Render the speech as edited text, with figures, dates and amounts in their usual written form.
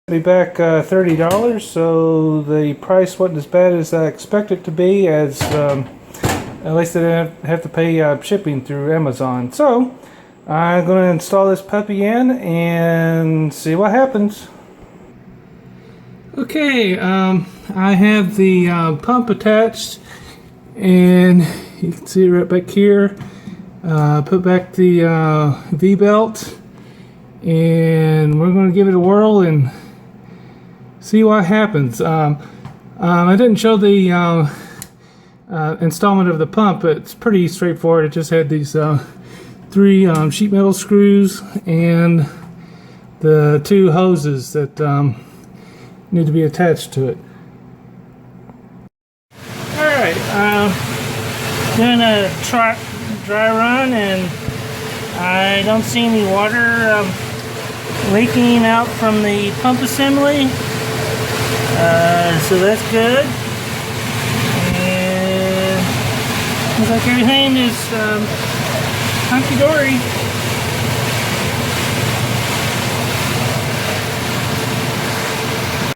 Be back $30, so the price wasn't as bad as I expected it to be, as at least I didn't have to pay shipping through Amazon. So I'm going to install this puppy in and see what happens. Okay, I have the pump attached, and you can see it right back here. Put back the V-belt, and we're going to give it a whirl and see what happens. I didn't show the installment of the pump, but it's pretty straightforward. It just had these three sheet metal screws and the two hoses that need to be attached to it. Alright, doing a dry run, and I don't see any water leaking out from the pump assembly. So that's good, and looks like everything is hunky-dory.